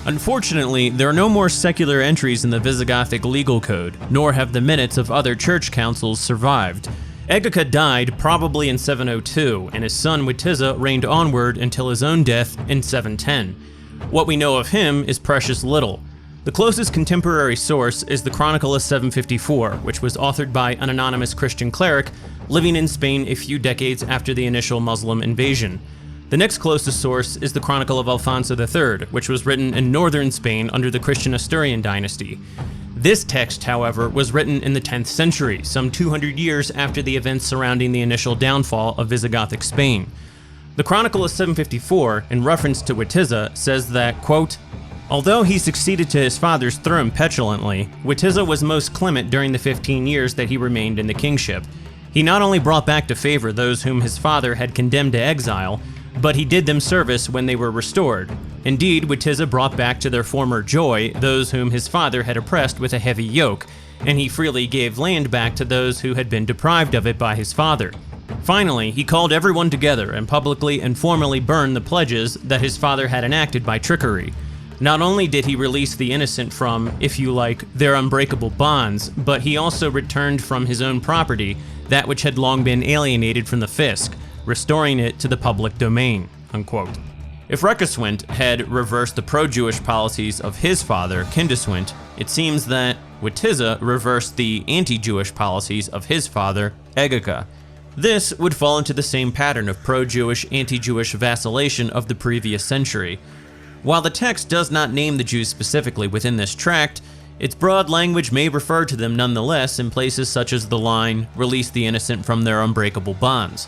Unfortunately, there are no more secular entries in the Visigothic legal code, nor have the minutes of other church councils survived. Egica died probably in 702, and his son Witiza reigned onward until his own death in 710. What we know of him is precious little. The closest contemporary source is the Chronicle of 754, which was authored by an anonymous Christian cleric living in Spain a few decades after the initial Muslim invasion. The next closest source is the Chronicle of Alfonso III, which was written in northern Spain under the Christian Asturian dynasty. This text, however, was written in the 10th century, some 200 years after the events surrounding the initial downfall of Visigothic Spain. The Chronicle of 754, in reference to Witiza, says that, quote, "Although he succeeded to his father's throne petulantly, Witiza was most clement during the 15 years that he remained in the kingship. He not only brought back to favor those whom his father had condemned to exile, but he did them service when they were restored. Indeed, Witiza brought back to their former joy those whom his father had oppressed with a heavy yoke, and he freely gave land back to those who had been deprived of it by his father. Finally, he called everyone together and publicly and formally burned the pledges that his father had enacted by trickery. Not only did he release the innocent from, if you like, their unbreakable bonds, but he also returned from his own property that which had long been alienated from the fisc, restoring it to the public domain," unquote. If Recuswint had reversed the pro-Jewish policies of his father, Kindiswint, it seems that Witiza reversed the anti-Jewish policies of his father, Egica. This would fall into the same pattern of pro-Jewish, anti-Jewish vacillation of the previous century. While the text does not name the Jews specifically within this tract, its broad language may refer to them nonetheless in places such as the line, "Release the innocent from their unbreakable bonds."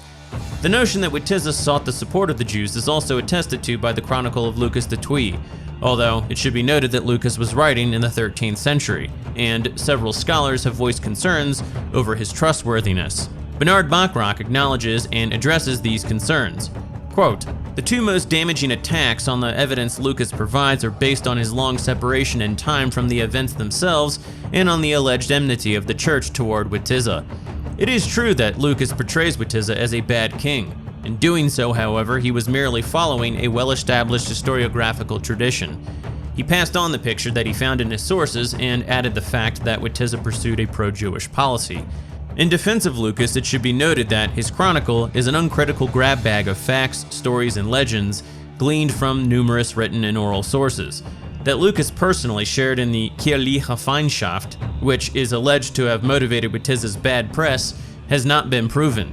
The notion that Witiza sought the support of the Jews is also attested to by the Chronicle of Lucas de Tuy, although it should be noted that Lucas was writing in the 13th century, and several scholars have voiced concerns over his trustworthiness. Bernard Bachrach acknowledges and addresses these concerns. Quote, "The two most damaging attacks on the evidence Lucas provides are based on his long separation in time from the events themselves and on the alleged enmity of the church toward Witiza. It is true that Lucas portrays Witiza as a bad king. In doing so, however, he was merely following a well-established historiographical tradition. He passed on the picture that he found in his sources and added the fact that Witiza pursued a pro-Jewish policy. In defense of Lucas, it should be noted that his chronicle is an uncritical grab bag of facts, stories, and legends gleaned from numerous written and oral sources. That Lucas personally shared in the Kirchliche Feindschaft, which is alleged to have motivated Witiza's bad press, has not been proven.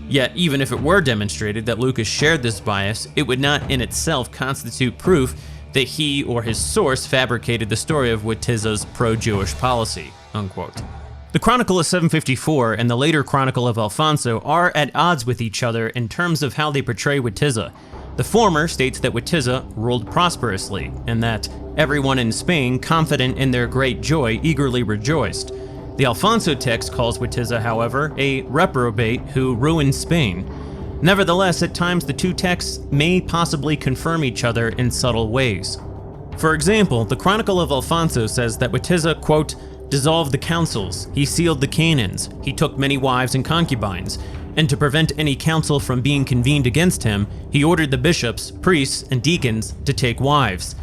Yet, even if it were demonstrated that Lucas shared this bias, it would not in itself constitute proof that he or his source fabricated the story of Witiza's pro-Jewish policy," unquote. The Chronicle of 754 and the later Chronicle of Alfonso are at odds with each other in terms of how they portray Witiza. The former states that Witiza ruled prosperously, and that everyone in Spain, confident in their great joy, eagerly rejoiced. The Alfonso text calls Witiza, however, a reprobate who ruined Spain. Nevertheless, at times the two texts may possibly confirm each other in subtle ways. For example, the Chronicle of Alfonso says that Witiza, quote, "dissolved the councils, he sealed the canons, he took many wives and concubines, and to prevent any council from being convened against him, he ordered the bishops, priests, and deacons to take wives.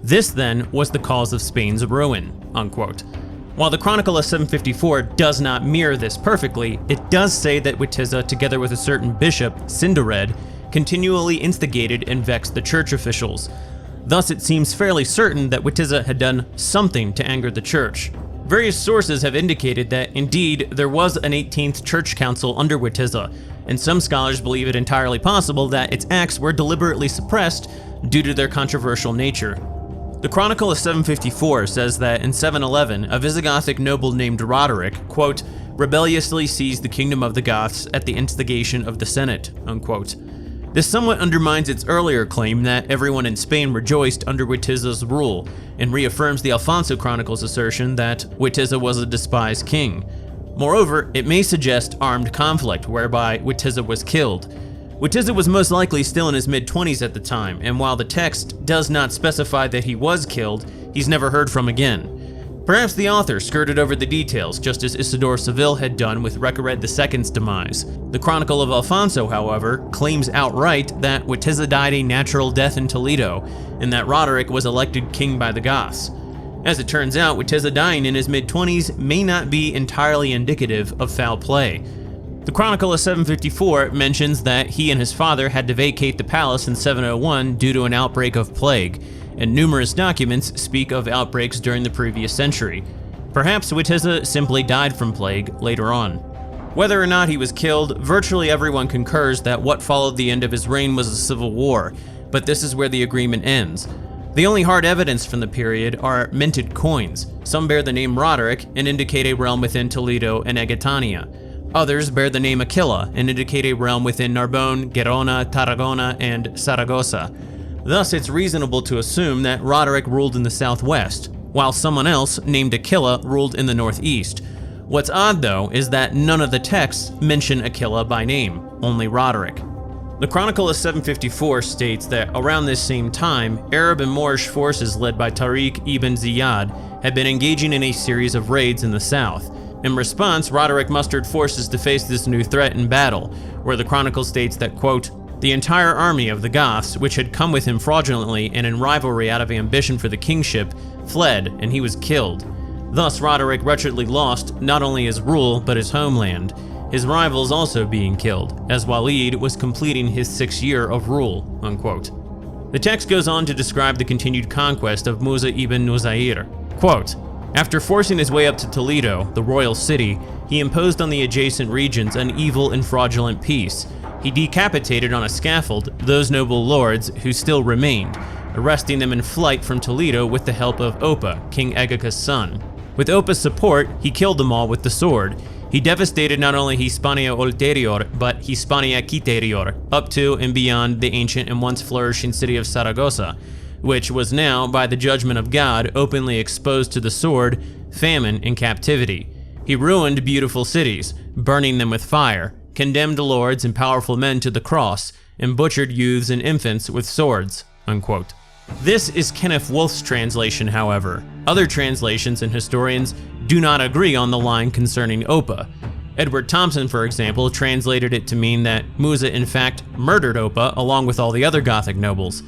This, then, was the cause of Spain's ruin," unquote. While the Chronicle of 754 does not mirror this perfectly, it does say that Witiza, together with a certain bishop, Sindared, continually instigated and vexed the church officials. Thus, it seems fairly certain that Witiza had done something to anger the church. Various sources have indicated that, indeed, there was an 18th church council under Witiza, and some scholars believe it entirely possible that its acts were deliberately suppressed due to their controversial nature. The Chronicle of 754 says that in 711, a Visigothic noble named Roderick, quote, "rebelliously seized the kingdom of the Goths at the instigation of the Senate," unquote. This somewhat undermines its earlier claim that everyone in Spain rejoiced under Witiza's rule, and reaffirms the Alfonso Chronicle's assertion that Witiza was a despised king. Moreover, it may suggest armed conflict whereby Witiza was killed. Witiza was most likely still in his mid-20s at the time, and while the text does not specify that he was killed, he's never heard from again. Perhaps the author skirted over the details, just as Isidore Seville had done with Recared II's demise. The Chronicle of Alfonso, however, claims outright that Witiza died a natural death in Toledo, and that Roderick was elected king by the Goths. As it turns out, Witiza dying in his mid-20s may not be entirely indicative of foul play. The Chronicle of 754 mentions that he and his father had to vacate the palace in 701 due to an outbreak of plague, and numerous documents speak of outbreaks during the previous century. Perhaps Witiza simply died from plague later on. Whether or not he was killed, virtually everyone concurs that what followed the end of his reign was a civil war, but this is where the agreement ends. The only hard evidence from the period are minted coins. Some bear the name Roderick and indicate a realm within Toledo and Egitania. Others bear the name Aquila and indicate a realm within Narbonne, Gerona, Tarragona, and Saragossa. Thus, it's reasonable to assume that Roderick ruled in the southwest, while someone else named Aquila ruled in the northeast. What's odd, though, is that none of the texts mention Aquila by name, only Roderick. The Chronicle of 754 states that around this same time, Arab and Moorish forces led by Tariq ibn Ziyad had been engaging in a series of raids in the south. In response, Roderick mustered forces to face this new threat in battle, where the Chronicle states that, quote, "The entire army of the Goths, which had come with him fraudulently and in rivalry out of ambition for the kingship, fled, and he was killed. Thus Roderick wretchedly lost not only his rule, but his homeland, his rivals also being killed, as Walid was completing his 6th year of rule," unquote. The text goes on to describe the continued conquest of Musa ibn Nuzair. Quote, "After forcing his way up to Toledo, the royal city, he imposed on the adjacent regions an evil and fraudulent peace. He decapitated on a scaffold those noble lords who still remained, arresting them in flight from Toledo with the help of Oppa, King Egaca's son. With Oppa's support, he killed them all with the sword. He devastated not only Hispania Ulterior, but Hispania Quiterior, up to and beyond the ancient and once flourishing city of Saragossa, which was now, by the judgment of God, openly exposed to the sword, famine, and captivity. He ruined beautiful cities, burning them with fire, condemned lords and powerful men to the cross, and butchered youths and infants with swords," unquote. This is Kenneth Wolf's translation, however. Other translations and historians do not agree on the line concerning Oppa. Edward Thompson, for example, translated it to mean that Musa in fact murdered Oppa along with all the other Gothic nobles.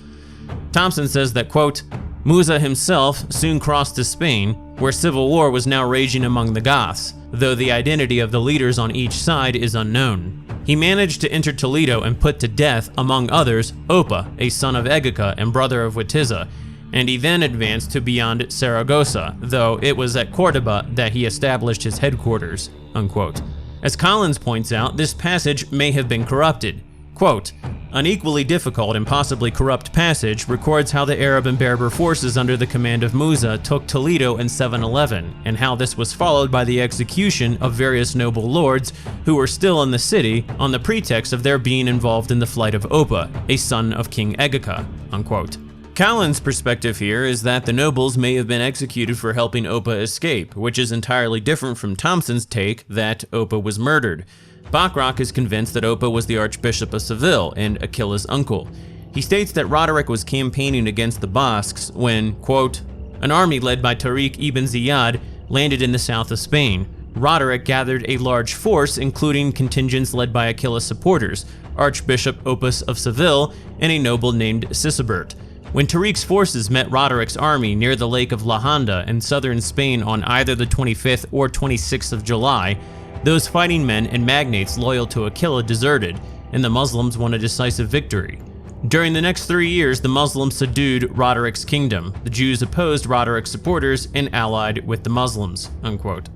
Thompson says that, quote, "Musa himself soon crossed to Spain, where civil war was now raging among the Goths, though the identity of the leaders on each side is unknown. He managed to enter Toledo and put to death, among others, Oppa, a son of Egaca and brother of Witiza, and he then advanced to beyond Saragossa, though it was at Cordoba that he established his headquarters," unquote. As Collins points out, this passage may have been corrupted. Quote, "An equally difficult and possibly corrupt passage records how the Arab and Berber forces under the command of Musa took Toledo in 711, and how this was followed by the execution of various noble lords who were still in the city on the pretext of their being involved in the flight of Oppa, a son of King Egaca," unquote. Callan's perspective here is that the nobles may have been executed for helping Oppa escape, which is entirely different from Thompson's take that Oppa was murdered. Bachrach is convinced that Oppa was the Archbishop of Seville and Aquila's uncle. He states that Roderick was campaigning against the Basques when, quote, "An army led by Tariq ibn Ziyad landed in the south of Spain. Roderick gathered a large force, including contingents led by Aquila's supporters, Archbishop Oppas of Seville, and a noble named Sisibert. When Tariq's forces met Roderick's army near the lake of La Honda in southern Spain on either the 25th or 26th of July, those fighting men and magnates loyal to Aquila deserted, and the Muslims won a decisive victory. During the next 3 years, the Muslims subdued Roderick's kingdom. The Jews opposed Roderick's supporters and allied with the Muslims," unquote.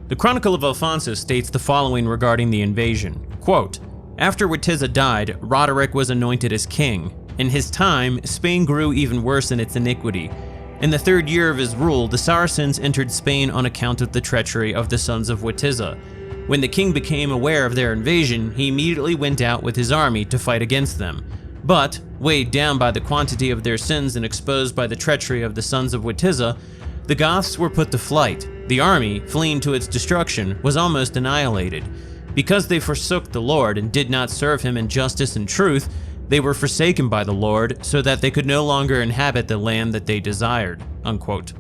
The Chronicle of Alfonso states the following regarding the invasion. Quote, "After Witiza died, Roderick was anointed as king. In his time, Spain grew even worse in its iniquity. In the 3rd year of his rule, the Saracens entered Spain on account of the treachery of the sons of Witiza. When the king became aware of their invasion, he immediately went out with his army to fight against them. But, weighed down by the quantity of their sins and exposed by the treachery of the sons of Witiza, the Goths were put to flight. The army, fleeing to its destruction, was almost annihilated. Because they forsook the Lord and did not serve him in justice and truth, they were forsaken by the Lord, so that they could no longer inhabit the land that they desired." Unquote.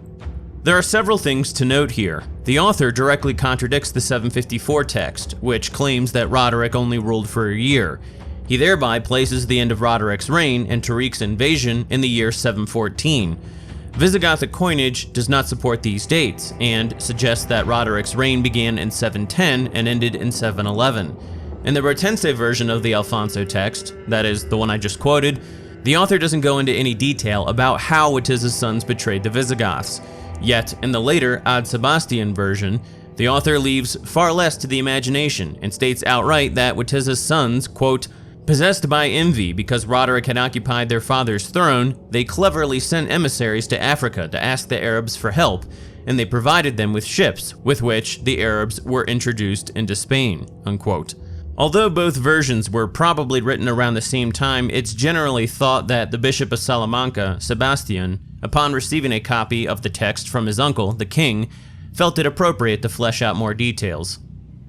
There are several things to note here. The author directly contradicts the 754 text, which claims that Roderick only ruled for a year. He thereby places the end of Roderick's reign and Tariq's invasion in the year 714. Visigothic coinage does not support these dates, and suggests that Roderick's reign began in 710 and ended in 711. In the Rotense version of the Alfonso text, that is, the one I just quoted, the author doesn't go into any detail about how Witiza's sons betrayed the Visigoths. Yet, in the later Ad Sebastian version, the author leaves far less to the imagination and states outright that Witiza's sons, quote, "Possessed by envy because Roderick had occupied their father's throne, they cleverly sent emissaries to Africa to ask the Arabs for help, and they provided them with ships with which the Arabs were introduced into Spain." Unquote. Although both versions were probably written around the same time, it's generally thought that the Bishop of Salamanca, Sebastian, upon receiving a copy of the text from his uncle, the king, felt it appropriate to flesh out more details.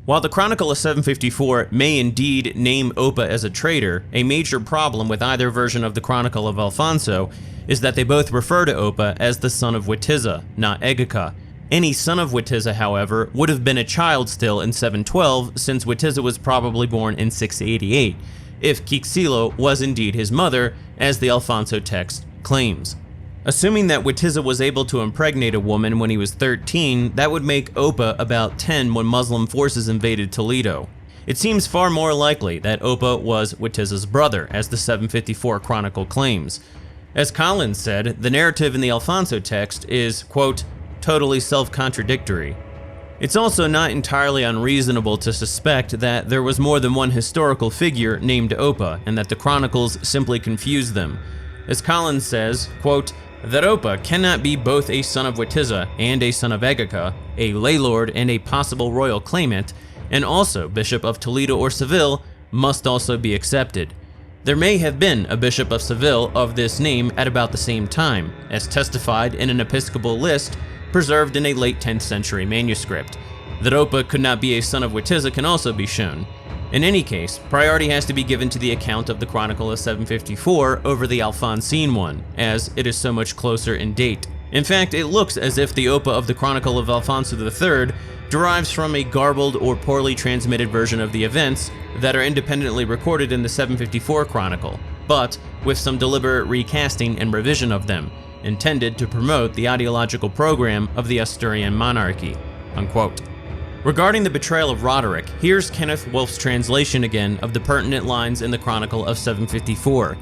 While the Chronicle of 754 may indeed name Oppa as a traitor, a major problem with either version of the Chronicle of Alfonso is that they both refer to Oppa as the son of Witiza, not Egica. Any son of Witiza, however, would have been a child still in 712, since Witiza was probably born in 688, if Quixilo was indeed his mother, as the Alfonso text claims. Assuming that Witiza was able to impregnate a woman when he was 13, that would make Oppa about 10 when Muslim forces invaded Toledo. It seems far more likely that Oppa was Witiza's brother, as the 754 Chronicle claims. As Collins said, the narrative in the Alfonso text is, quote, "totally self-contradictory." It's also not entirely unreasonable to suspect that there was more than one historical figure named Oppa, and that the chronicles simply confused them. As Collins says, quote, "that Oppa cannot be both a son of Witiza and a son of Egica, a lay lord and a possible royal claimant, and also Bishop of Toledo or Seville, must also be accepted. There may have been a Bishop of Seville of this name at about the same time, as testified in an episcopal list preserved in a late 10th century manuscript. That Oppa could not be a son of Witiza can also be shown. In any case, priority has to be given to the account of the Chronicle of 754 over the Alphonsine one, as it is so much closer in date. In fact, it looks as if the Oppa of the Chronicle of Alfonso III derives from a garbled or poorly transmitted version of the events that are independently recorded in the 754 Chronicle, but with some deliberate recasting and revision of them, intended to promote the ideological program of the Asturian monarchy." Unquote. Regarding the betrayal of Roderick, here's Kenneth Wolf's translation again of the pertinent lines in the Chronicle of 754.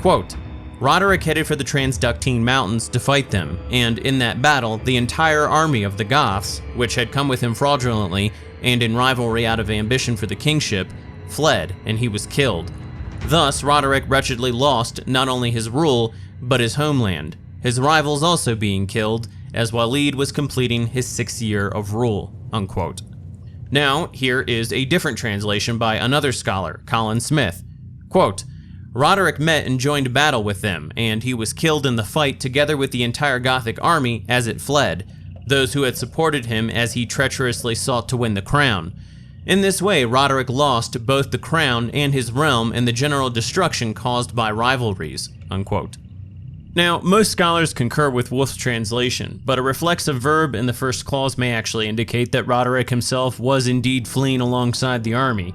Quote, "Roderick headed for the Transductine Mountains to fight them, and in that battle, the entire army of the Goths, which had come with him fraudulently and in rivalry out of ambition for the kingship, fled, and he was killed. Thus, Roderick wretchedly lost not only his rule, but his homeland, his rivals also being killed, as Walid was completing his 6th year of rule." Unquote. Now, here is a different translation by another scholar, Colin Smith. Quote, "Roderick met and joined battle with them, and he was killed in the fight together with the entire Gothic army as it fled, those who had supported him as he treacherously sought to win the crown. In this way, Roderick lost both the crown and his realm in the general destruction caused by rivalries." Unquote. Now, most scholars concur with Wolf's translation, but a reflexive verb in the first clause may actually indicate that Roderick himself was indeed fleeing alongside the army.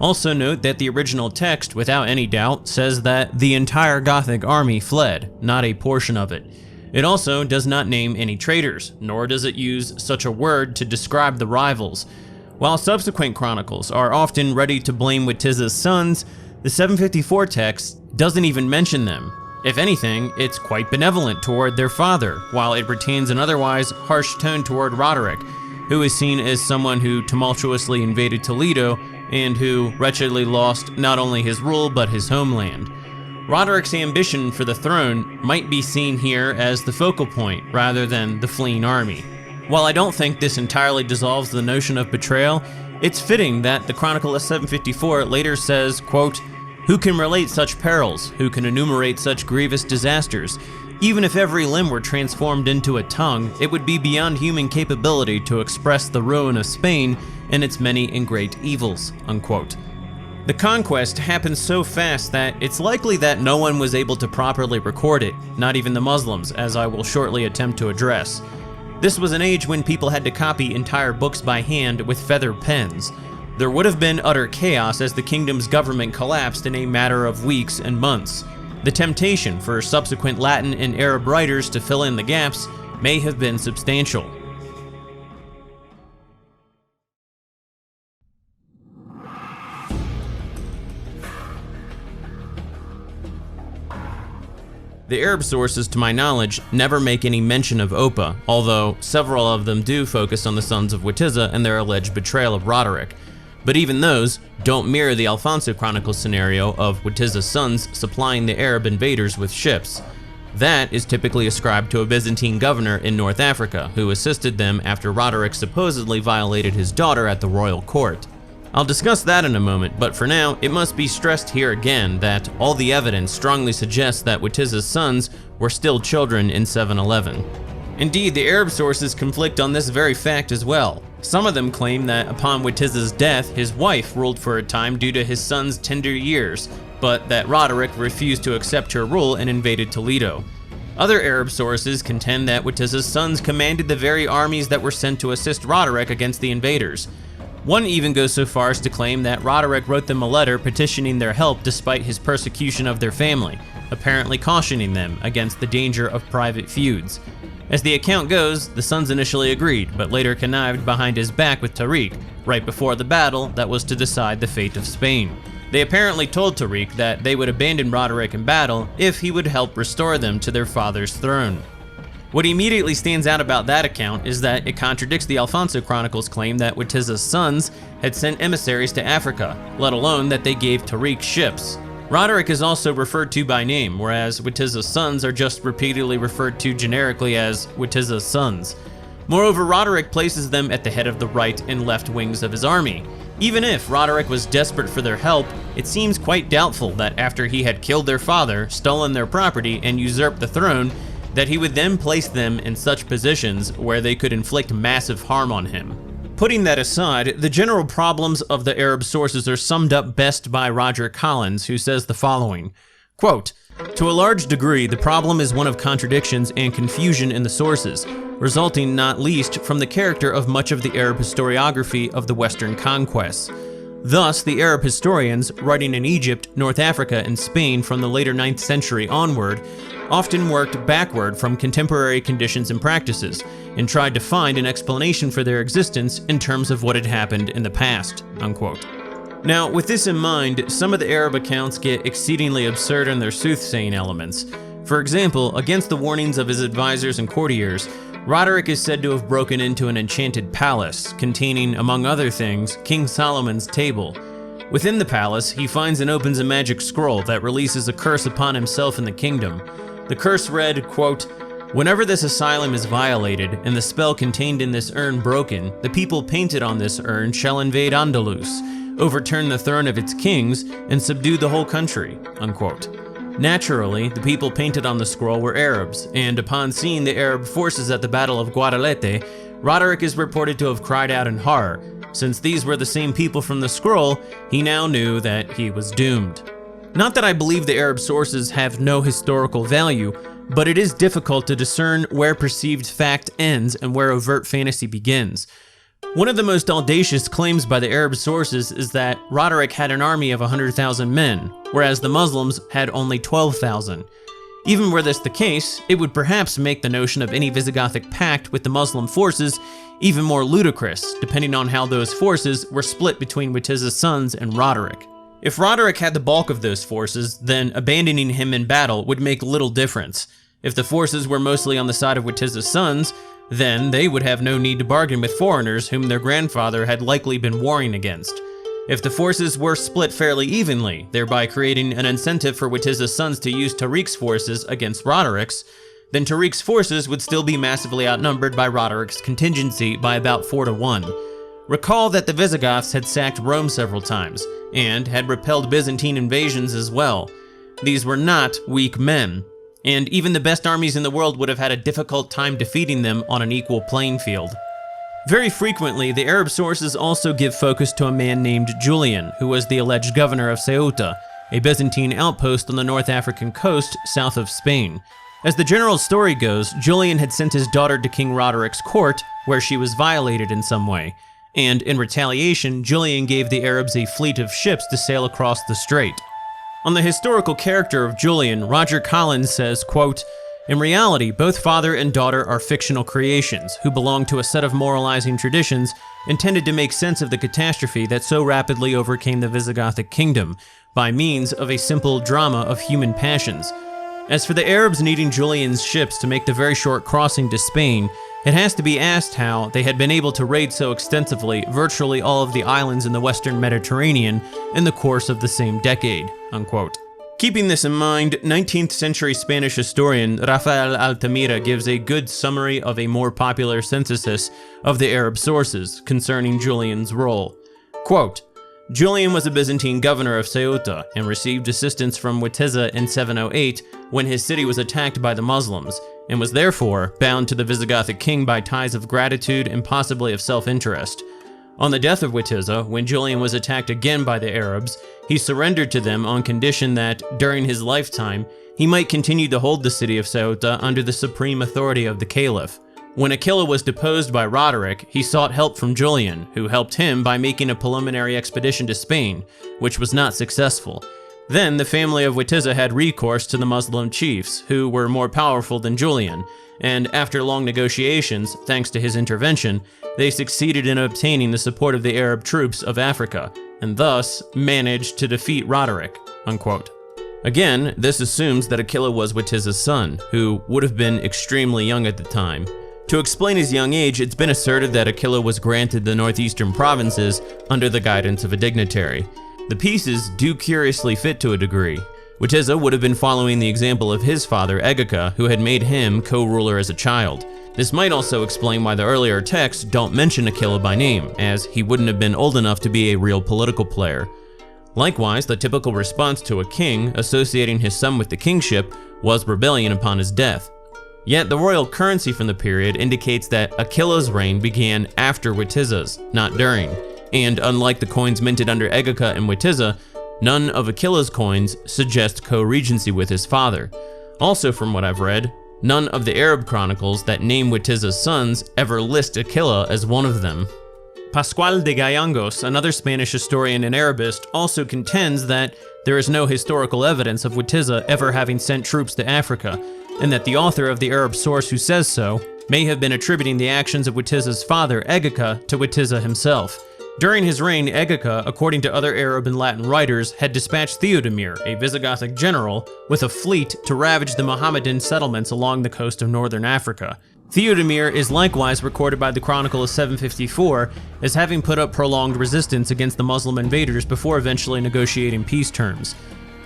Also note that the original text, without any doubt, says that the entire Gothic army fled, not a portion of it. It also does not name any traitors, nor does it use such a word to describe the rivals. While subsequent chronicles are often ready to blame Witiza's sons, the 754 text doesn't even mention them. If anything, it's quite benevolent toward their father, while it retains an otherwise harsh tone toward Roderick, who is seen as someone who tumultuously invaded Toledo and who wretchedly lost not only his rule but his homeland. Roderick's ambition for the throne might be seen here as the focal point rather than the fleeing army. While I don't think this entirely dissolves the notion of betrayal, it's fitting that the Chronicle of 754 later says, quote, "Who can relate such perils? Who can enumerate such grievous disasters? Even if every limb were transformed into a tongue, it would be beyond human capability to express the ruin of Spain and its many and great evils," unquote. The conquest happened so fast that it's likely that no one was able to properly record it, not even the Muslims, as I will shortly attempt to address. This was an age when people had to copy entire books by hand with feather pens. There would have been utter chaos as the kingdom's government collapsed in a matter of weeks and months. The temptation for subsequent Latin and Arab writers to fill in the gaps may have been substantial. The Arab sources, to my knowledge, never make any mention of Oppa, although several of them do focus on the sons of Witiza and their alleged betrayal of Roderick. But even those don't mirror the Alfonso Chronicles scenario of Witiza's sons supplying the Arab invaders with ships. That is typically ascribed to a Byzantine governor in North Africa who assisted them after Roderick supposedly violated his daughter at the royal court. I'll discuss that in a moment, but for now, it must be stressed here again that all the evidence strongly suggests that Witiza's sons were still children in 711. Indeed, the Arab sources conflict on this very fact as well. Some of them claim that upon Witiza's death, his wife ruled for a time due to his son's tender years, but that Roderick refused to accept her rule and invaded Toledo. Other Arab sources contend that Witiza's sons commanded the very armies that were sent to assist Roderick against the invaders. One even goes so far as to claim that Roderick wrote them a letter petitioning their help despite his persecution of their family, apparently cautioning them against the danger of private feuds. As the account goes, the sons initially agreed, but later connived behind his back with Tariq, right before the battle that was to decide the fate of Spain. They apparently told Tariq that they would abandon Roderick in battle if he would help restore them to their father's throne. What immediately stands out about that account is that it contradicts the Alfonso Chronicles claim that Witiza's sons had sent emissaries to Africa, let alone that they gave Tariq ships. Roderick is also referred to by name, whereas Witiza's sons are just repeatedly referred to generically as Witiza's sons. Moreover, Roderick places them at the head of the right and left wings of his army. Even if Roderick was desperate for their help, it seems quite doubtful that after he had killed their father, stolen their property, and usurped the throne, that he would then place them in such positions where they could inflict massive harm on him. Putting that aside, the general problems of the Arab sources are summed up best by Roger Collins, who says the following, quote, "To a large degree, the problem is one of contradictions and confusion in the sources, resulting not least from the character of much of the Arab historiography of the Western conquests. Thus, the Arab historians, writing in Egypt, North Africa, and Spain from the later 9th century onward, often worked backward from contemporary conditions and practices, and tried to find an explanation for their existence in terms of what had happened in the past," unquote. Now, with this in mind, some of the Arab accounts get exceedingly absurd in their soothsaying elements. For example, against the warnings of his advisors and courtiers, Roderick is said to have broken into an enchanted palace, containing, among other things, King Solomon's table. Within the palace, he finds and opens a magic scroll that releases a curse upon himself and the kingdom. The curse read, quote, "Whenever this asylum is violated and the spell contained in this urn broken, the people painted on this urn shall invade Andalus, overturn the throne of its kings, and subdue the whole country," unquote. Naturally, the people painted on the scroll were Arabs, and upon seeing the Arab forces at the Battle of Guadalete, Roderick is reported to have cried out in horror. Since these were the same people from the scroll, he now knew that he was doomed. Not that I believe the Arab sources have no historical value, but it is difficult to discern where perceived fact ends and where overt fantasy begins. One of the most audacious claims by the Arab sources is that Roderick had an army of 100,000 men, whereas the Muslims had only 12,000. Even were this the case, it would perhaps make the notion of any Visigothic pact with the Muslim forces even more ludicrous, depending on how those forces were split between Witiza's sons and Roderick. If Roderick had the bulk of those forces, then abandoning him in battle would make little difference. If the forces were mostly on the side of Witiza's sons, then they would have no need to bargain with foreigners whom their grandfather had likely been warring against. If the forces were split fairly evenly, thereby creating an incentive for Witiza's sons to use Tariq's forces against Roderick's, then Tariq's forces would still be massively outnumbered by Roderick's contingency by about 4-1. Recall that the Visigoths had sacked Rome several times, and had repelled Byzantine invasions as well. These were not weak men. and even the best armies in the world would have had a difficult time defeating them on an equal playing field. Very frequently, the Arab sources also give focus to a man named Julian, who was the alleged governor of Ceuta, a Byzantine outpost on the North African coast south of Spain. As the general story goes, Julian had sent his daughter to King Roderic's court, where she was violated in some way, and in retaliation, Julian gave the Arabs a fleet of ships to sail across the strait. On the historical character of Julian, Roger Collins says, quote, "In reality, both father and daughter are fictional creations who belong to a set of moralizing traditions intended to make sense of the catastrophe that so rapidly overcame the Visigothic kingdom by means of a simple drama of human passions. As for the Arabs needing Julian's ships to make the very short crossing to Spain, it has to be asked how they had been able to raid so extensively virtually all of the islands in the Western Mediterranean in the course of the same decade," unquote. Keeping this in mind, 19th century Spanish historian Rafael Altamira gives a good summary of a more popular synthesis of the Arab sources concerning Julian's role. Quote, "Julian was a Byzantine governor of Ceuta and received assistance from Witiza in 708 when his city was attacked by the Muslims, and was therefore bound to the Visigothic king by ties of gratitude and possibly of self-interest. On the death of Witiza, when Julian was attacked again by the Arabs, he surrendered to them on condition that, during his lifetime, he might continue to hold the city of Ceuta under the supreme authority of the caliph. When Aquila was deposed by Roderick, he sought help from Julian, who helped him by making a preliminary expedition to Spain, which was not successful. Then the family of Witiza had recourse to the Muslim chiefs, who were more powerful than Julian, and after long negotiations, thanks to his intervention, they succeeded in obtaining the support of the Arab troops of Africa, and thus managed to defeat Roderick," unquote. Again, this assumes that Aquila was Witiza's son, who would have been extremely young at the time. To explain his young age, it's been asserted that Aquila was granted the northeastern provinces under the guidance of a dignitary. The pieces do curiously fit to a degree. Witiza would have been following the example of his father, Egica, who had made him co-ruler as a child. This might also explain why the earlier texts don't mention Aquila by name, as he wouldn't have been old enough to be a real political player. Likewise, the typical response to a king associating his son with the kingship was rebellion upon his death. Yet the royal currency from the period indicates that Aquila's reign began after Witiza's, not during, and unlike the coins minted under Egica and Witiza, none of Aquila's coins suggest co-regency with his father. Also, from what I've read, none of the Arab chronicles that name Witiza's sons ever list Aquila as one of them. Pascual de Gallangos, another Spanish historian and Arabist, also contends that there is no historical evidence of Witiza ever having sent troops to Africa, and that the author of the Arab source who says so may have been attributing the actions of Witiza's father, Egica, to Witiza himself. During his reign, Egica, according to other Arab and Latin writers, had dispatched Theodemir, a Visigothic general, with a fleet to ravage the Mohammedan settlements along the coast of northern Africa. Theodemir is likewise recorded by the Chronicle of 754 as having put up prolonged resistance against the Muslim invaders before eventually negotiating peace terms.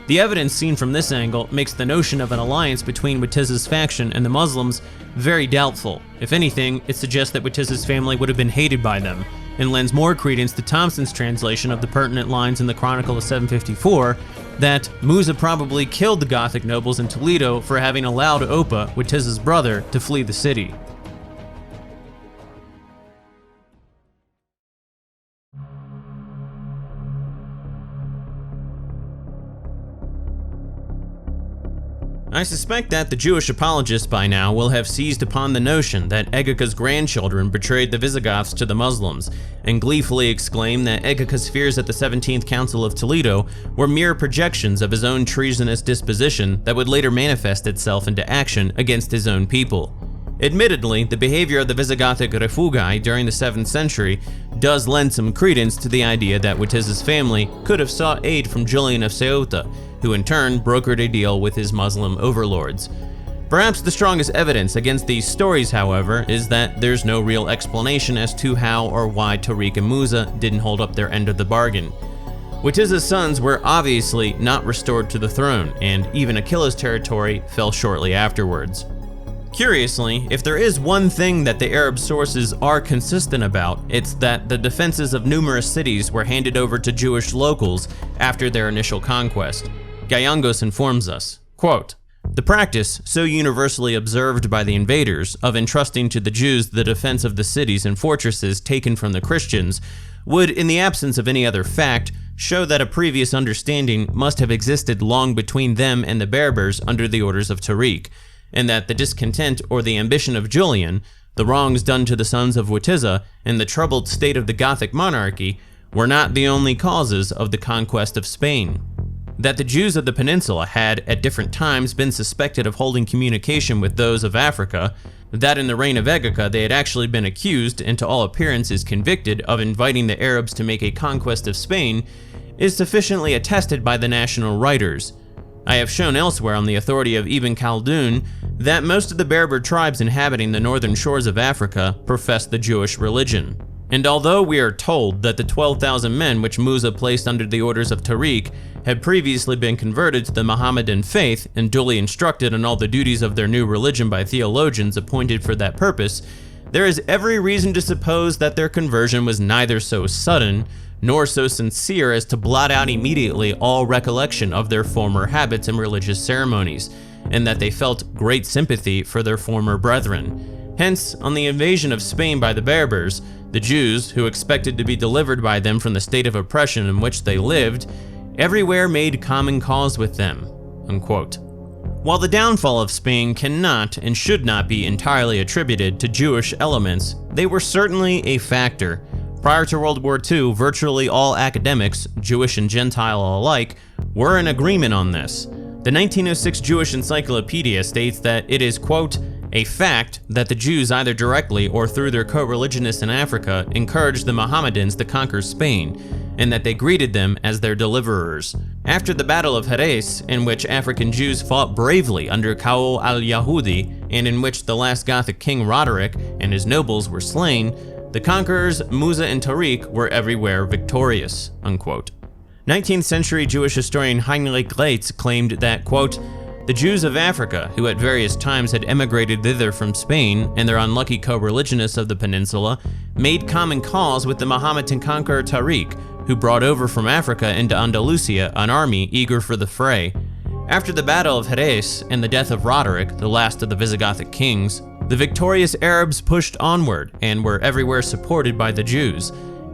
The evidence seen from this angle makes the notion of an alliance between Witiza's faction and the Muslims very doubtful. If anything, it suggests that Witiza's family would have been hated by them, and lends more credence to Thompson's translation of the pertinent lines in the Chronicle of 754 that Musa probably killed the Gothic nobles in Toledo for having allowed Oppa, Witiza's brother, to flee the city. I suspect that the Jewish apologists by now will have seized upon the notion that Egica's grandchildren betrayed the Visigoths to the Muslims, and gleefully exclaim that Egica's fears at the 17th Council of Toledo were mere projections of his own treasonous disposition that would later manifest itself into action against his own people. Admittedly, the behavior of the Visigothic refugi during the 7th century does lend some credence to the idea that Witiza's family could have sought aid from Julian of Ceuta, who in turn brokered a deal with his Muslim overlords. Perhaps the strongest evidence against these stories, however, is that there's no real explanation as to how or why Tariq and Musa didn't hold up their end of the bargain. Witiza's sons were obviously not restored to the throne, and even Aquila's territory fell shortly afterwards. Curiously, if there is one thing that the Arab sources are consistent about, it's that the defenses of numerous cities were handed over to Jewish locals after their initial conquest. Gallangos informs us, quote, The practice, so universally observed by the invaders, of entrusting to the Jews the defense of the cities and fortresses taken from the Christians, would, in the absence of any other fact, show that a previous understanding must have existed long between them and the Berbers under the orders of Tariq, and that the discontent or the ambition of Julian, the wrongs done to the sons of Witiza, and the troubled state of the Gothic monarchy were not the only causes of the conquest of Spain. That the Jews of the peninsula had, at different times, been suspected of holding communication with those of Africa, that in the reign of Egaca they had actually been accused, and to all appearances convicted, of inviting the Arabs to make a conquest of Spain, is sufficiently attested by the national writers. I have shown elsewhere on the authority of Ibn Khaldun that most of the Berber tribes inhabiting the northern shores of Africa professed the Jewish religion. And although we are told that the 12,000 men which Musa placed under the orders of Tariq had previously been converted to the Mohammedan faith and duly instructed on all the duties of their new religion by theologians appointed for that purpose, there is every reason to suppose that their conversion was neither so sudden nor so sincere as to blot out immediately all recollection of their former habits and religious ceremonies, and that they felt great sympathy for their former brethren. Hence, on the invasion of Spain by the Berbers, the Jews, who expected to be delivered by them from the state of oppression in which they lived, everywhere made common cause with them." Unquote. While the downfall of Spain cannot and should not be entirely attributed to Jewish elements, they were certainly a factor. Prior to World War II, virtually all academics, Jewish and Gentile alike, were in agreement on this. The 1906 Jewish Encyclopedia states that it is, quote, "a fact that the Jews either directly or through their co-religionists in Africa encouraged the Mohammedans to conquer Spain, and that they greeted them as their deliverers. After the Battle of Jerez, in which African Jews fought bravely under Kaou al-Yahudi, and in which the last Gothic king Roderick and his nobles were slain, the conquerors Musa and Tariq were everywhere victorious." Unquote. 19th century Jewish historian Heinrich Reitz claimed that, quote, "the Jews of Africa, who at various times had emigrated thither from Spain, and their unlucky co-religionists of the peninsula, made common cause with the Mahometan conqueror Tariq, who brought over from Africa into Andalusia an army eager for the fray. After the Battle of Jerez and the death of Roderick, the last of the Visigothic kings, the victorious Arabs pushed onward and were everywhere supported by the Jews.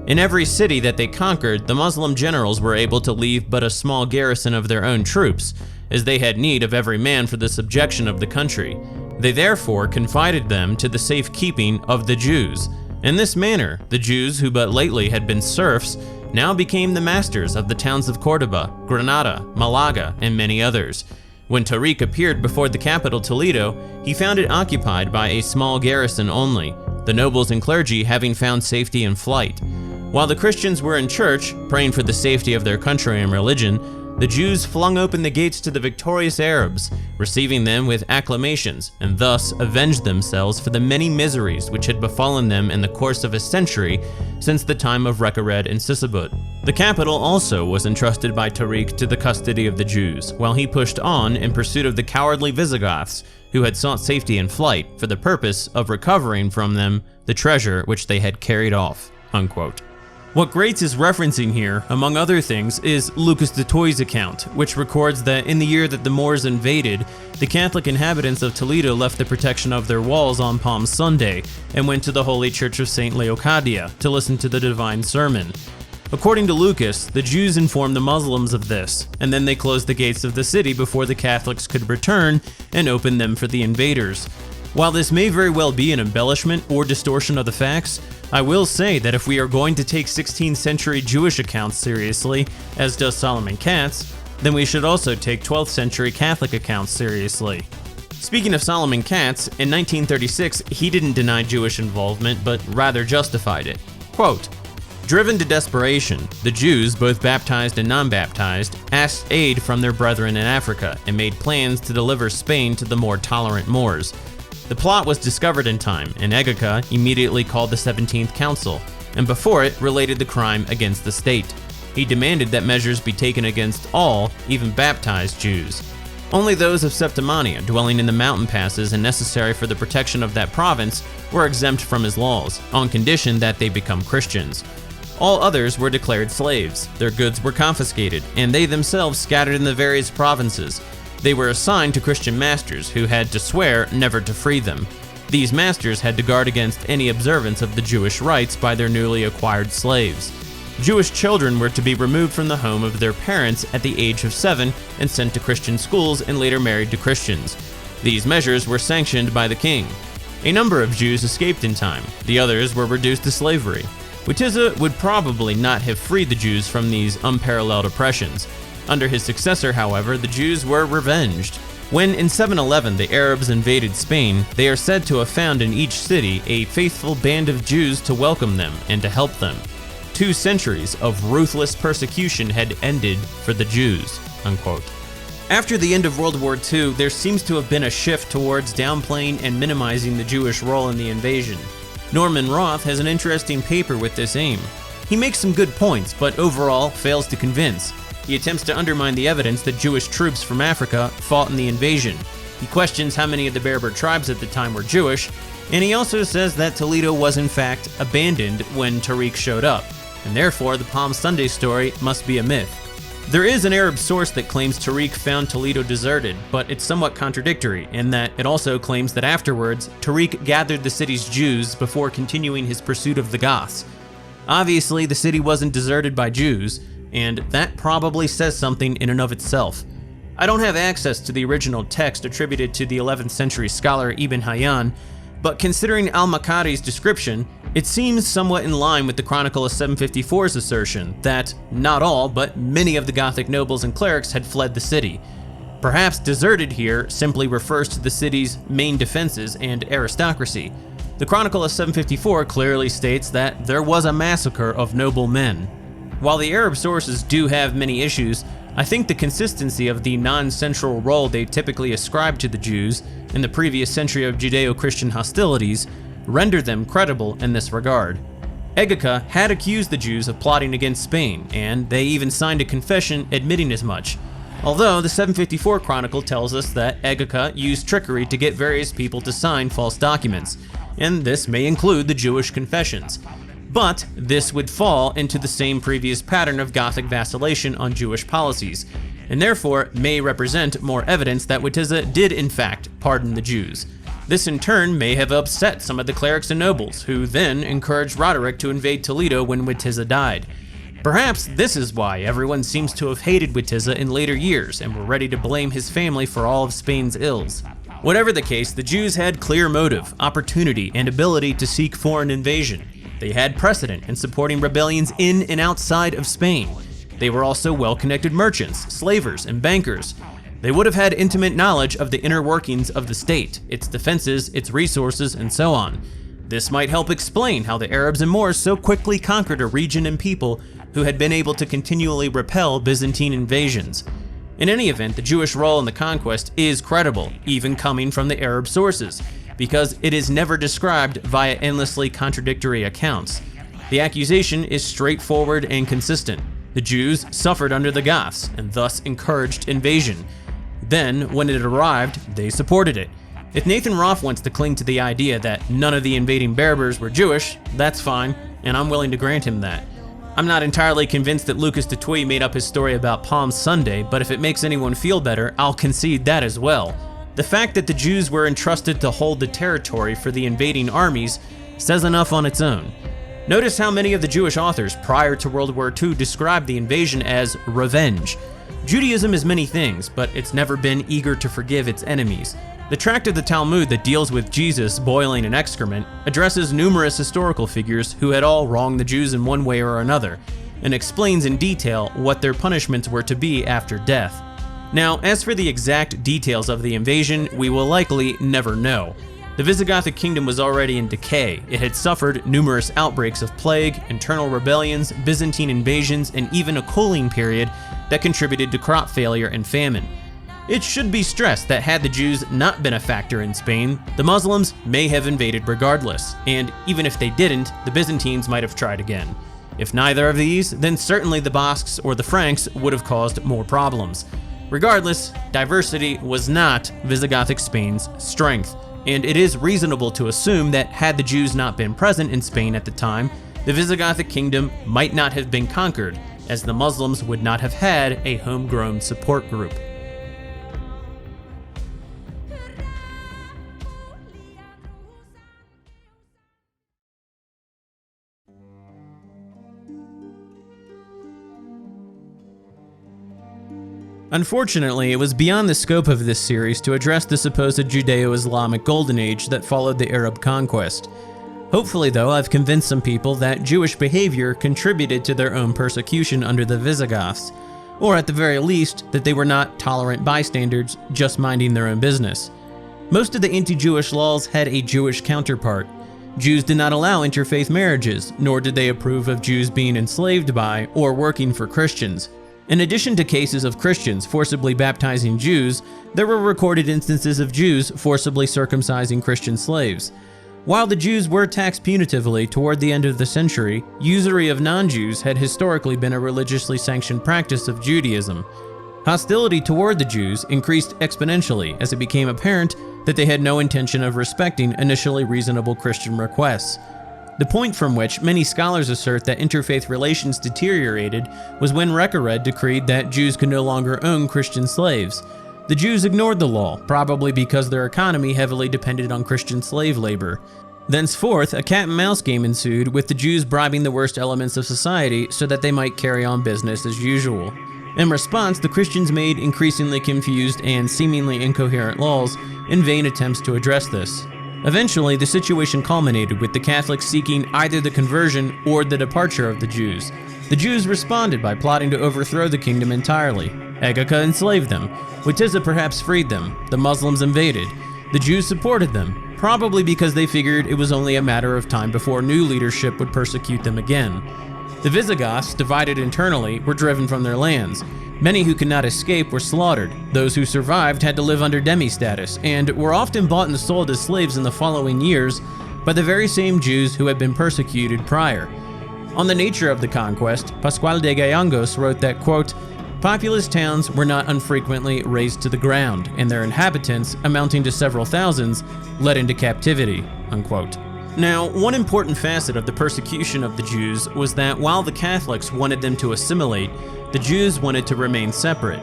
In every city that they conquered, the Muslim generals were able to leave but a small garrison of their own troops, as they had need of every man for the subjection of the country. They therefore confided them to the safekeeping of the Jews. In this manner, the Jews, who but lately had been serfs, now became the masters of the towns of Cordoba, Granada, Malaga, and many others. When Tariq appeared before the capital Toledo, he found it occupied by a small garrison only, the nobles and clergy having found safety in flight. While the Christians were in church, praying for the safety of their country and religion, the Jews flung open the gates to the victorious Arabs, receiving them with acclamations, and thus avenged themselves for the many miseries which had befallen them in the course of a century since the time of Recared and Sisebut. The capital also was entrusted by Tariq to the custody of the Jews, while he pushed on in pursuit of the cowardly Visigoths, who had sought safety in flight for the purpose of recovering from them the treasure which they had carried off." Unquote. What Graetz is referencing here, among other things, is Lucas de Toy's account, which records that in the year that the Moors invaded, the Catholic inhabitants of Toledo left the protection of their walls on Palm Sunday and went to the Holy Church of St. Leocadia to listen to the divine sermon. According to Lucas, the Jews informed the Muslims of this, and then they closed the gates of the city before the Catholics could return and open them for the invaders. While this may very well be an embellishment or distortion of the facts, I will say that if we are going to take 16th century Jewish accounts seriously, as does Solomon Katz, then we should also take 12th century Catholic accounts seriously. Speaking of Solomon Katz, in 1936 he didn't deny Jewish involvement, but rather justified it. Quote, "Driven to desperation, the Jews, both baptized and non-baptized, asked aid from their brethren in Africa and made plans to deliver Spain to the more tolerant Moors. The plot was discovered in time, and Egaca immediately called the 17th Council, and before it related the crime against the state. He demanded that measures be taken against all, even baptized Jews. Only those of Septimania dwelling in the mountain passes and necessary for the protection of that province were exempt from his laws, on condition that they become Christians. All others were declared slaves, their goods were confiscated, and they themselves scattered in the various provinces. They were assigned to Christian masters who had to swear never to free them. These masters had to guard against any observance of the Jewish rites by their newly acquired slaves. Jewish children were to be removed from the home of their parents at the age of 7 and sent to Christian schools and later married to Christians. These measures were sanctioned by the king. A number of Jews escaped in time. The others were reduced to slavery. Witiza would probably not have freed the Jews from these unparalleled oppressions. Under his successor, however, the Jews were revenged. When in 711 the Arabs invaded Spain, they are said to have found in each city a faithful band of Jews to welcome them and to help them. 2 centuries of ruthless persecution had ended for the Jews." Unquote. After the end of World War II, there seems to have been a shift towards downplaying and minimizing the Jewish role in the invasion. Norman Roth has an interesting paper with this aim. He makes some good points, but overall fails to convince. He attempts to undermine the evidence that Jewish troops from Africa fought in the invasion. He questions how many of the Berber tribes at the time were Jewish, and he also says that Toledo was in fact abandoned when Tariq showed up, and therefore the Palm Sunday story must be a myth. There is an Arab source that claims Tariq found Toledo deserted, but it's somewhat contradictory in that it also claims that afterwards, Tariq gathered the city's Jews before continuing his pursuit of the Goths. Obviously, the city wasn't deserted by Jews, and that probably says something in and of itself. I don't have access to the original text attributed to the 11th century scholar Ibn Hayyan, but considering al-Makari's description, it seems somewhat in line with the Chronicle of 754's assertion that not all, but many of the Gothic nobles and clerics had fled the city. Perhaps deserted here simply refers to the city's main defenses and aristocracy. The Chronicle of 754 clearly states that there was a massacre of noble men. While the Arab sources do have many issues, I think the consistency of the non-central role they typically ascribe to the Jews in the previous century of Judeo-Christian hostilities render them credible in this regard. Egeka had accused the Jews of plotting against Spain, and they even signed a confession admitting as much. Although the 754 Chronicle tells us that Egeka used trickery to get various people to sign false documents, and this may include the Jewish confessions. But this would fall into the same previous pattern of Gothic vacillation on Jewish policies, and therefore may represent more evidence that Witiza did in fact pardon the Jews. This in turn may have upset some of the clerics and nobles, who then encouraged Roderick to invade Toledo when Witiza died. Perhaps this is why everyone seems to have hated Witiza in later years and were ready to blame his family for all of Spain's ills. Whatever the case, the Jews had clear motive, opportunity, and ability to seek foreign invasion. They had precedent in supporting rebellions in and outside of Spain. They were also well-connected merchants, slavers, and bankers. They would have had intimate knowledge of the inner workings of the state, its defenses, its resources, and so on. This might help explain how the Arabs and Moors so quickly conquered a region and people who had been able to continually repel Byzantine invasions. In any event, the Jewish role in the conquest is credible, even coming from the Arab sources, because it is never described via endlessly contradictory accounts. The accusation is straightforward and consistent. The Jews suffered under the Goths and thus encouraged invasion. Then, when it arrived, they supported it. If Nathan Roth wants to cling to the idea that none of the invading Berbers were Jewish, that's fine, and I'm willing to grant him that. I'm not entirely convinced that Lucas Dutoit made up his story about Palm Sunday, but if it makes anyone feel better, I'll concede that as well. The fact that the Jews were entrusted to hold the territory for the invading armies says enough on its own. Notice how many of the Jewish authors prior to World War II described the invasion as revenge. Judaism is many things, but it's never been eager to forgive its enemies. The tract of the Talmud that deals with Jesus boiling in excrement addresses numerous historical figures who had all wronged the Jews in one way or another, and explains in detail what their punishments were to be after death. Now, as for the exact details of the invasion, we will likely never know. The Visigothic kingdom was already in decay. It had suffered numerous outbreaks of plague, internal rebellions, Byzantine invasions, and even a cooling period that contributed to crop failure and famine. It should be stressed that had the Jews not been a factor in Spain, the Muslims may have invaded regardless, and even if they didn't, the Byzantines might have tried again. If neither of these, then certainly the Basques or the Franks would have caused more problems. Regardless, diversity was not Visigothic Spain's strength, and it is reasonable to assume that had the Jews not been present in Spain at the time, the Visigothic kingdom might not have been conquered, as the Muslims would not have had a homegrown support group. Unfortunately, it was beyond the scope of this series to address the supposed Judeo-Islamic Golden Age that followed the Arab conquest. Hopefully, though, I've convinced some people that Jewish behavior contributed to their own persecution under the Visigoths, or at the very least, that they were not tolerant bystanders just minding their own business. Most of the anti-Jewish laws had a Jewish counterpart. Jews did not allow interfaith marriages, nor did they approve of Jews being enslaved by or working for Christians. In addition to cases of Christians forcibly baptizing Jews, there were recorded instances of Jews forcibly circumcising Christian slaves. While the Jews were taxed punitively toward the end of the century, usury of non-Jews had historically been a religiously sanctioned practice of Judaism. Hostility toward the Jews increased exponentially as it became apparent that they had no intention of respecting initially reasonable Christian requests. The point from which many scholars assert that interfaith relations deteriorated was when Recared decreed that Jews could no longer own Christian slaves. The Jews ignored the law, probably because their economy heavily depended on Christian slave labor. Thenceforth, a cat-and-mouse game ensued, with the Jews bribing the worst elements of society so that they might carry on business as usual. In response, the Christians made increasingly confused and seemingly incoherent laws in vain attempts to address this. Eventually, the situation culminated with the Catholics seeking either the conversion or the departure of the Jews. The Jews responded by plotting to overthrow the kingdom entirely. Egeka enslaved them. Witiza perhaps freed them. The Muslims invaded. The Jews supported them, probably because they figured it was only a matter of time before new leadership would persecute them again. The Visigoths, divided internally, were driven from their lands. Many who could not escape were slaughtered. Those who survived had to live under demi-status, and were often bought and sold as slaves in the following years by the very same Jews who had been persecuted prior. On the nature of the conquest, Pascual de Gayangos wrote that, quote, "Populous towns were not unfrequently razed to the ground, and their inhabitants, amounting to several thousands, led into captivity," unquote. Now, one important facet of the persecution of the Jews was that while the Catholics wanted them to assimilate, the Jews wanted to remain separate.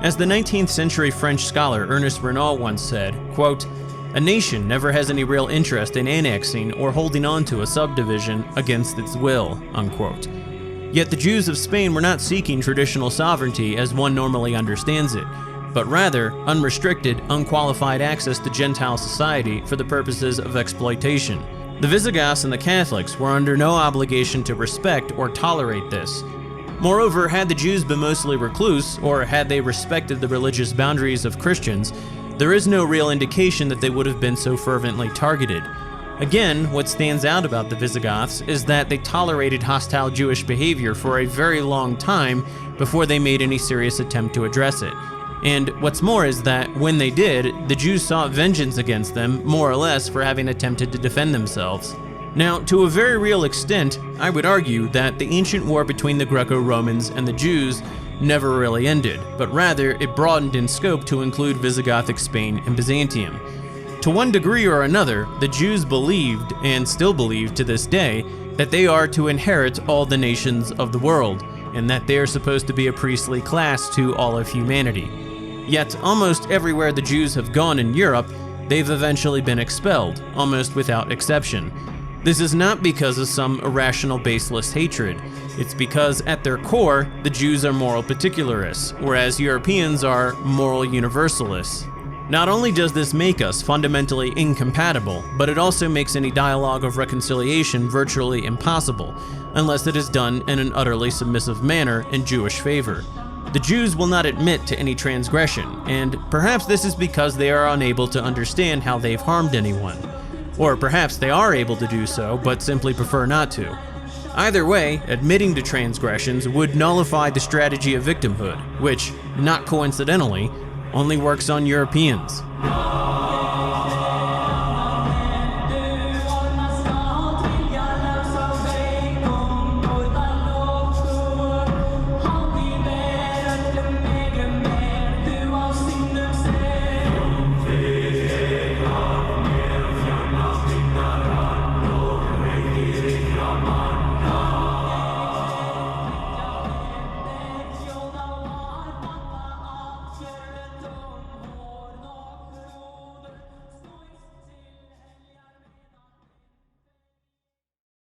As the 19th century French scholar Ernest Renaud once said, quote, "A nation never has any real interest in annexing or holding on to a subdivision against its will," unquote. Yet the Jews of Spain were not seeking traditional sovereignty as one normally understands it, but rather unrestricted, unqualified access to Gentile society for the purposes of exploitation. The Visigoths and the Catholics were under no obligation to respect or tolerate this. Moreover, had the Jews been mostly recluse, or had they respected the religious boundaries of Christians, there is no real indication that they would have been so fervently targeted. Again, what stands out about the Visigoths is that they tolerated hostile Jewish behavior for a very long time before they made any serious attempt to address it. And what's more is that when they did, the Jews sought vengeance against them, more or less, for having attempted to defend themselves. Now, to a very real extent, I would argue that the ancient war between the Greco-Romans and the Jews never really ended, but rather it broadened in scope to include Visigothic Spain and Byzantium. To one degree or another, the Jews believed, and still believe to this day, that they are to inherit all the nations of the world, and that they are supposed to be a priestly class to all of humanity. Yet, almost everywhere the Jews have gone in Europe, they've eventually been expelled, almost without exception. This is not because of some irrational, baseless hatred. It's because, at their core, the Jews are moral particularists, whereas Europeans are moral universalists. Not only does this make us fundamentally incompatible, but it also makes any dialogue of reconciliation virtually impossible, unless it is done in an utterly submissive manner in Jewish favor. The Jews will not admit to any transgression, and perhaps this is because they are unable to understand how they've harmed anyone. Or perhaps they are able to do so, but simply prefer not to. Either way, admitting to transgressions would nullify the strategy of victimhood, which, not coincidentally, only works on Europeans.